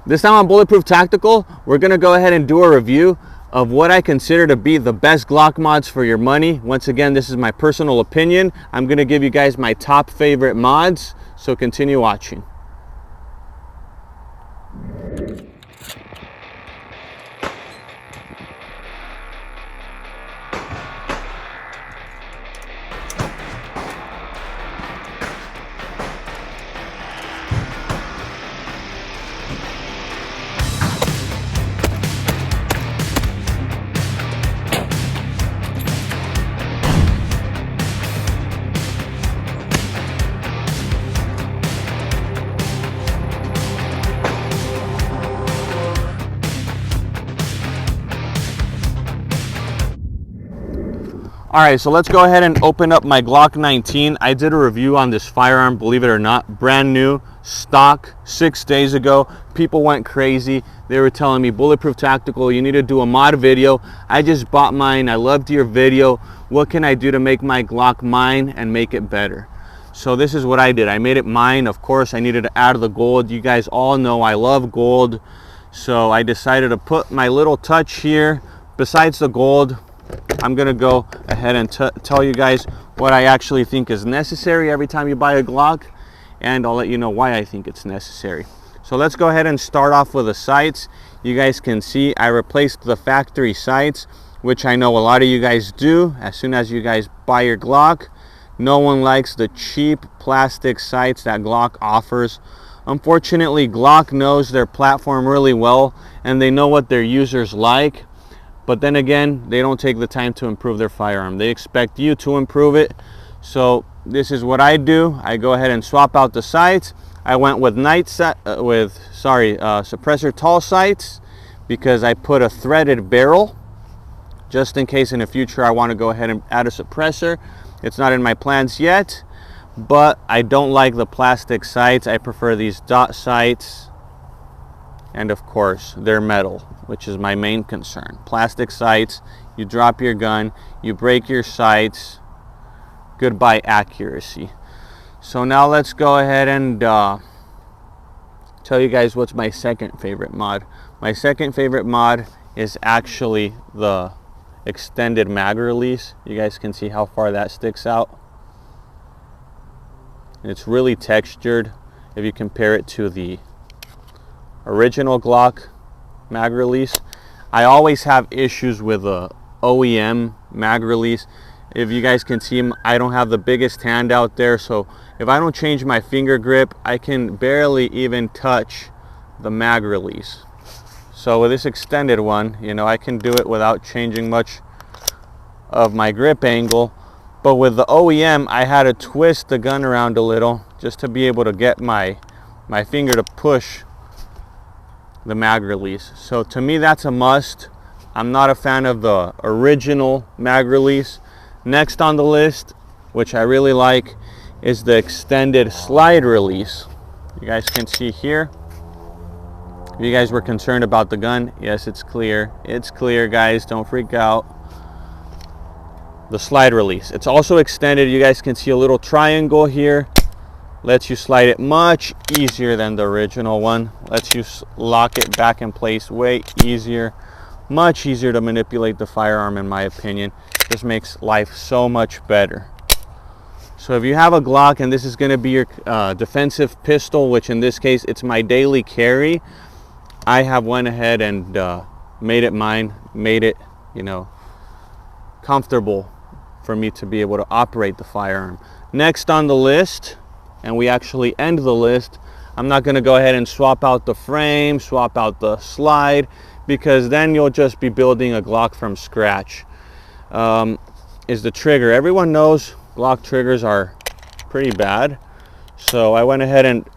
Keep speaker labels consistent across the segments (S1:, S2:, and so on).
S1: This time on Bulletproof Tactical, we're going to go ahead and do a review of what I consider to be the best Glock mods for your money. Once again, this is my personal opinion. I'm going to give you guys my top favorite mods, so continue watching. Alright, so let's go ahead and open up my Glock 19. I did a review on this firearm, believe it or not, brand new, stock, 6 days ago. People went crazy. They were telling me, Bulletproof Tactical, you need to do a mod video. I just bought mine. I loved your video. What can I do to make my Glock mine and make it better? So this is what I did. I made it mine. Of course, I needed to add the gold. You guys all know I love gold. So I decided to put my little touch here. Besides the gold, I'm gonna go ahead and tell you guys what I actually think is necessary every time you buy a Glock, and I'll let you know why I think it's necessary. So let's go ahead and start off with the sights. You guys can see I replaced the factory sights, which I know a lot of you guys do. As soon as you guys buy your Glock, no one likes the cheap plastic sights that Glock offers. Unfortunately, Glock knows their platform really well and they know what their users like. But then again, they don't take the time to improve their firearm. They expect you to improve it. So this is what I do. I go ahead and swap out the sights. I went with suppressor tall sights because I put a threaded barrel just in case in the future I want to go ahead and add a suppressor. It's not in my plans yet, but I don't like the plastic sights. I prefer these dot sights. And of course, they're metal, which is my main concern. Plastic sights, you drop your gun, you break your sights, goodbye accuracy. So now let's go ahead and tell you guys what's my second favorite mod. My second favorite mod is actually the extended mag release. You guys can see how far that sticks out. It's really textured if you compare it to the original Glock mag release. I always have issues with the OEM mag release. If you guys can see, I don't have the biggest hand out there, so if I don't change my finger grip, I can barely even touch the mag release. So with this extended one, you know, I can do it without changing much of my grip angle. But with the OEM, I had to twist the gun around a little just to be able to get my finger to push the mag release. So to me, that's a must. I'm not a fan of the original mag release. Next on the list, which I really like, is the extended slide release. You guys can see here. If you guys were concerned about the gun, yes, it's clear. It's clear, guys, don't freak out. The slide release, it's also extended. You guys can see a little triangle here. Lets you slide it much easier than the original one. Lets you lock it back in place way easier. Much easier to manipulate the firearm, in my opinion. Just makes life so much better. So if you have a Glock and this is going to be your defensive pistol, which in this case it's my daily carry, I have went ahead and made it mine, made it, you know, comfortable for me to be able to operate the firearm. Next on the list, and we actually end the list, I'm not going to go ahead and swap out the frame, swap out the slide, because then you'll just be building a Glock from scratch. Is the trigger. Everyone knows Glock triggers are pretty bad, so I went ahead and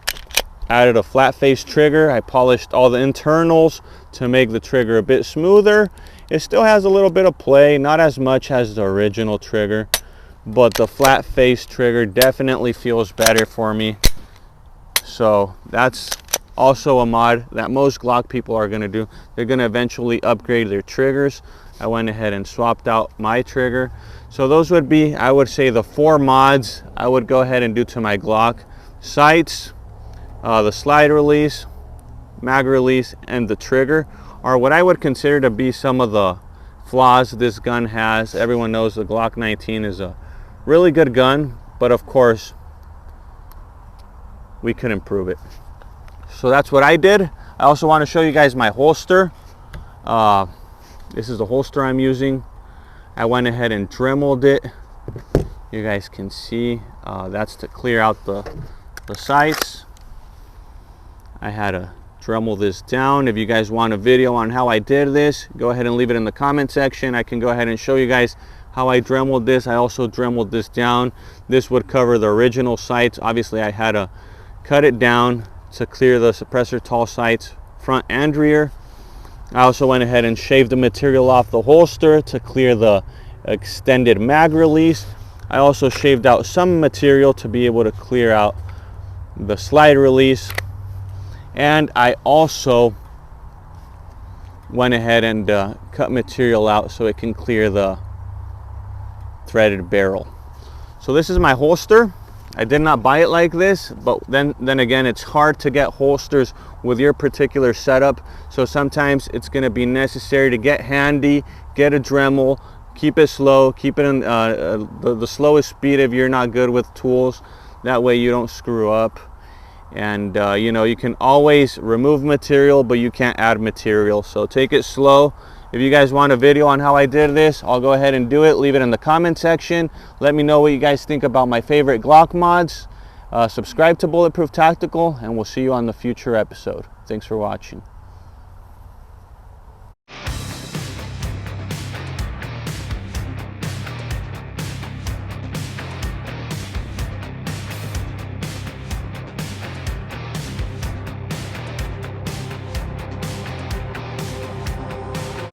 S1: added a flat face trigger. I polished all the internals to make the trigger a bit smoother. It still has a little bit of play, not as much as the original trigger, but the flat face trigger definitely feels better for me. So that's also a mod that most Glock people are going to do. They're going to eventually upgrade their triggers. I went ahead and swapped out my trigger. So those would be, I would say, the 4 mods I would go ahead and do to my Glock. Sights, the slide release, mag release, and the trigger are what I would consider to be some of the flaws this gun has. Everyone knows the Glock 19 is a really good gun, but of course we could improve it. So that's what I did. I also want to show you guys my holster. This is the holster I'm using. I went ahead and dremeled it. You guys can see that's to clear out the sights. I had to Dremel this down. If you guys want a video on how I did this, go ahead and leave it in the comment section. I can go ahead and show you guys how I dremeled this. I also dremeled this down. This would cover the original sights. Obviously I had to cut it down to clear the suppressor tall sights front and rear. I also went ahead and shaved the material off the holster to clear the extended mag release. I also shaved out some material to be able to clear out the slide release. And I also went ahead and cut material out so it can clear the threaded barrel. So this is my holster. I did not buy it like this, but then again, it's hard to get holsters with your particular setup. So sometimes it's going to be necessary to get handy, get a Dremel, keep it slow, keep it in the slowest speed if you're not good with tools. That way you don't screw up. And you know, you can always remove material, but you can't add material. So take it slow. If you guys want a video on how I did this, I'll go ahead and do it. Leave it in the comment section. Let me know what you guys think about my favorite Glock mods. Subscribe to Bulletproof Tactical, and we'll see you on the future episode. Thanks for watching.